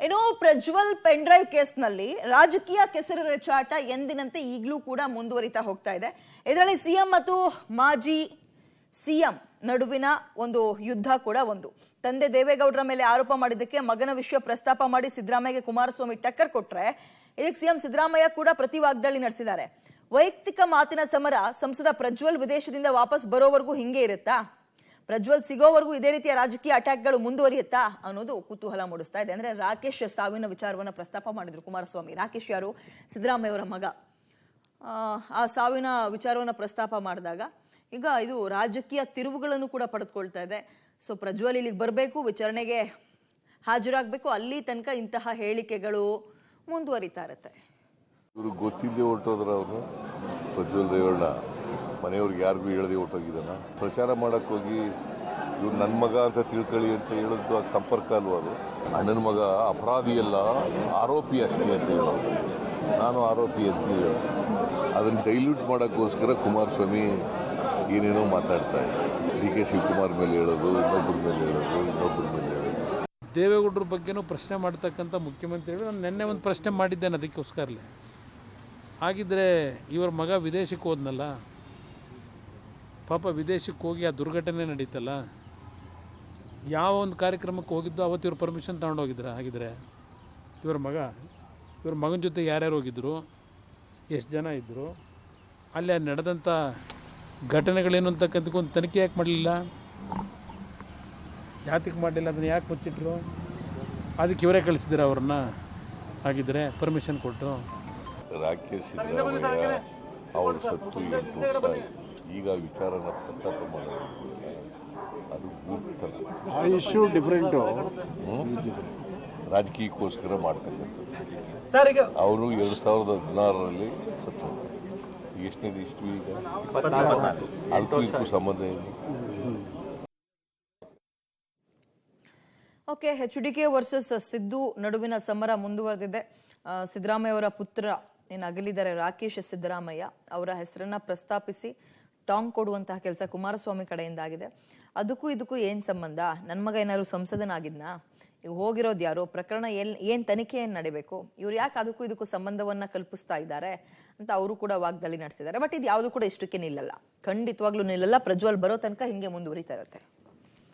ಏನೋ Prajwal pen drive ಕೇಸ್ನಲ್ಲಿ ರಾಜಕೀಯ ಕೆಸರು ರೆಚಾಟ ಎಂದಿನಂತೆ ಈಗಲೂ ಕೂಡ ಮುಂದುವರಿತಾ ಹೋಗ್ತಾ ಇದೆ. ಇದರಲ್ಲಿ ಸಿಎಂ ಮತ್ತು ಮಾಜಿ ಸಿಎಂ ನಡುವಿನ ಒಂದು ಯುದ್ಧ ಕೂಡ ಒಂದು. ತಂದೆ ದೇವೇಗೌಡರ ಮೇಲೆ ಆರೋಪ ಮಾಡಿದ್ದಕ್ಕೆ ಮಗನ ವಿಷಯ ಪ್ರಸ್ತಾಪ ಮಾಡಿ ಸಿದ್ದರಾಮಯ್ಯಗೆ ಕುಮಾರಸ್ವಾಮಿ ಟಕ್ಕರ್ ಕೊಟ್ರೆ ಇದಕ್ಕೆ ಸಿಎಂ ಸಿದ್ದರಾಮಯ್ಯ ಕೂಡ ಪ್ರತಿ ವಾಗ್ದಾಳಿ ನಡೆಸಿದ್ದಾರೆ. ವೈಯಕ್ತಿಕ ಮಾತಿನ ಸಮರ ಸಂಸದ ಪ್ರಜ್ವಲ್ ವಿದೇಶದಿಂದ ವಾಪಸ್ ಬರೋವರೆಗೂ ಹಿಂಗೆ ಇರುತ್ತಾ? ಪ್ರಜ್ವಲ್ ಸಿಗೋವರೆಗೂ ಇದೇ ರೀತಿಯ ರಾಜಕೀಯ ಅಟ್ಯಾಕ್ಗಳು ಮುಂದುವರಿಯುತ್ತಾ ಅನ್ನೋದು ಕುತೂಹಲ ಮೂಡಿಸ್ತಾ ಇದೆ. ಅಂದ್ರೆ ರಾಕೇಶ್ ಸಾವಿನ ವಿಚಾರವನ್ನ ಪ್ರಸ್ತಾಪ ಮಾಡಿದ್ರು ಕುಮಾರಸ್ವಾಮಿ. ರಾಕೇಶ್ ಯಾರು? ಸಿದ್ದರಾಮಯ್ಯ ಅವರ ಮಗ. ಆ ಸಾವಿನ ವಿಚಾರವನ್ನ ಪ್ರಸ್ತಾಪ ಮಾಡಿದಾಗ ಈಗ ಇದು ರಾಜಕೀಯ ತಿರುವುಗಳನ್ನು ಕೂಡ ಪಡೆದುಕೊಳ್ತಾ ಇದೆ. ಸೊ ಪ್ರಜ್ವಲ್ ಇಲ್ಲಿಗೆ ಬರಬೇಕು, ವಿಚಾರಣೆಗೆ ಹಾಜರಾಗಬೇಕು, ಅಲ್ಲಿ ತನಕ ಇಂತಹ ಹೇಳಿಕೆಗಳು ಮುಂದುವರಿತಾ ಇರುತ್ತೆ. ಇವರು ಗೊತ್ತಿಲ್ಲದೆ ಹೊರಟೋದ್ರ ಅವರು ಪ್ರಜ್ವಲ್ ರೇವಣ್ಣ ಮನೆಯವ್ರಿಗೆ ಯಾರಿಗೂ ಹೇಳದೆ ಹೊರಟೋಗಿದ್ದಾನ. ಪ್ರಚಾರ ಮಾಡಕ್ ಹೋಗಿ ಇವ್ರು ನನ್ನ ಮಗ ಅಂತ ತಿಳ್ಕೊಳ್ಳಿ ಅಂತ ಹೇಳೋದು ಆಗ ಸಂಪರ್ಕ ಅಲ್ವಾ? ಅದು ಅಣ್ಣನ ಮಗ ಅಪರಾಧಿ ಅಲ್ಲ, ಆರೋಪಿ ಅಷ್ಟೇ ಅಂತ ಹೇಳೋದು. ನಾನು ಆರೋಪಿ ಅಂತ ಹೇಳೋದು. ಅದನ್ನು ಡೈಲ್ಯೂಟ್ ಮಾಡೋಕ್ಕೋಸ್ಕರ ಕುಮಾರಸ್ವಾಮಿ ಏನೇನೋ ಮಾತಾಡ್ತಾ ಇದ್ದಾರೆ. ಡಿ.ಕೆ. ಶಿವಕುಮಾರ್ ಮೇಲೆ ಹೇಳೋದು, ಇನ್ನೊಬ್ಬರ ಮೇಲೆ ಹೇಳೋದು. ದೇವೇಗೌಡರ ಬಗ್ಗೆನೂ ಪ್ರಶ್ನೆ ಮಾಡ್ತಕ್ಕಂಥ ಮುಖ್ಯಮಂತ್ರಿಗಳು ನಾನು ನಿನ್ನೆ ಒಂದು ಪ್ರಶ್ನೆ ಮಾಡಿದ್ದೇನೆ ಅದಕ್ಕೋಸ್ಕರಲೇ. ಹಾಗಿದ್ರೆ ಇವ್ರ ಮಗ ವಿದೇಶಕ್ಕೆ ಹೋದ್ನಲ್ಲ, ಪಾಪ ವಿದೇಶಕ್ಕೆ ಹೋಗಿ ಆ ದುರ್ಘಟನೆ ನಡೀತಲ್ಲ, ಯಾವ ಒಂದು ಕಾರ್ಯಕ್ರಮಕ್ಕೆ ಹೋಗಿದ್ದು ಅವತ್ತು ಇವ್ರು ಪರ್ಮಿಷನ್ ತಗೊಂಡೋಗಿದ್ರ? ಹಾಗಿದ್ರೆ ಇವ್ರ ಮಗನ ಜೊತೆ ಯಾರ್ಯಾರು ಹೋಗಿದ್ರು, ಎಷ್ಟು ಜನ ಇದ್ದರು, ಅಲ್ಲಿ ನಡೆದಂಥ ಘಟನೆಗಳೇನು ಅಂತಕ್ಕಂಥಕ್ಕೆ ಒಂದು ತನಿಖೆ ಯಾಕೆ ಮಾಡಲಿಲ್ಲ? ಯಾತಕ್ಕೆ ಮಾಡಲಿಲ್ಲ? ಅದನ್ನು ಯಾಕೆ ಮುಚ್ಚಿಟ್ರು? ಅದಕ್ಕೆ ಇವರೇ ಕಳಿಸಿದಿರ ಅವ್ರನ್ನ? ಹಾಗಿದ್ರೆ ಪರ್ಮಿಷನ್ ಕೊಟ್ಟು. ರಾಕೇಶ್ ಸಿದ್ದರಾಮಯ್ಯ ಅವ್ರ ಸತ್ತು 8 ವರ್ಷ ಆಯಿತು. ಈಗ ವಿಚಾರನ ಪ್ರಸ್ತಾಪ ಮಾಡೋದು ಅದು ಗುರ್ತಲ್ಲ. ಆ ಇಶ್ಯೂ ಡಿಫ್ರೆಂಟು. ರಾಜಕೀಯಕ್ಕೋಸ್ಕರ ಮಾಡ್ತಕ್ಕಂಥದ್ದು. ಅವರು 2016ರಲ್ಲಿ ಸತ್ತು. ಎಷ್ಟನೇದು ಇಷ್ಟು ಈಗ? ಅದಕ್ಕೂ ಇದಕ್ಕೂ ಸಂಬಂಧ ಏನು? ಓಕೆ, HDK ವರ್ಸಸ್ ಸಿದ್ದು ನಡುವಿನ ಸಮರ ಮುಂದುವರೆದಿದೆ. ಸಿದ್ದರಾಮಯ್ಯ ಅವರ ಪುತ್ರ ಏನು ಅಗಲಿದ್ದಾರೆ ರಾಕೇಶ್ ಸಿದ್ದರಾಮಯ್ಯ, ಅವರ ಹೆಸರನ್ನ ಪ್ರಸ್ತಾಪಿಸಿ ಟಾಂಗ್ ಕೊಡುವಂತಹ ಕೆಲಸ ಕುಮಾರಸ್ವಾಮಿ ಕಡೆಯಿಂದ ಆಗಿದೆ. ಅದಕ್ಕೂ ಇದಕ್ಕೂ ಏನ್ ಸಂಬಂಧ? ನನ್ನ ಮಗ ಏನಾದ್ರು ಸಂಸದನಾಗಿದ್ನಾ? ಈಗ ಹೋಗಿರೋದು ಯಾರು? ಪ್ರಕರಣ ಏನ್ ತನಿಖೆ ಏನ್ ನಡಿಬೇಕು? ಇವ್ರು ಯಾಕೆ ಅದಕ್ಕೂ ಇದಕ್ಕೂ ಸಂಬಂಧವನ್ನ ಕಲ್ಪಿಸ್ತಾ ಇದ್ದಾರೆ ಅಂತ ಅವರು ಕೂಡ ವಾಗ್ದಾಳಿ ನಡೆಸಿದ್ದಾರೆ. ಬಟ್ ಇದು ಯಾವುದು ಕೂಡ ಇಷ್ಟಕ್ಕೆ ನಿಲ್ಲಲ್ಲ, ಖಂಡಿತವಾಗ್ಲೂ ನಿಲ್ಲಲ್ಲ. ಪ್ರಜ್ವಲ್ ಬರೋ ತನಕ ಹಿಂಗೆ ಮುಂದುವರಿತಾ ಇರುತ್ತೆ.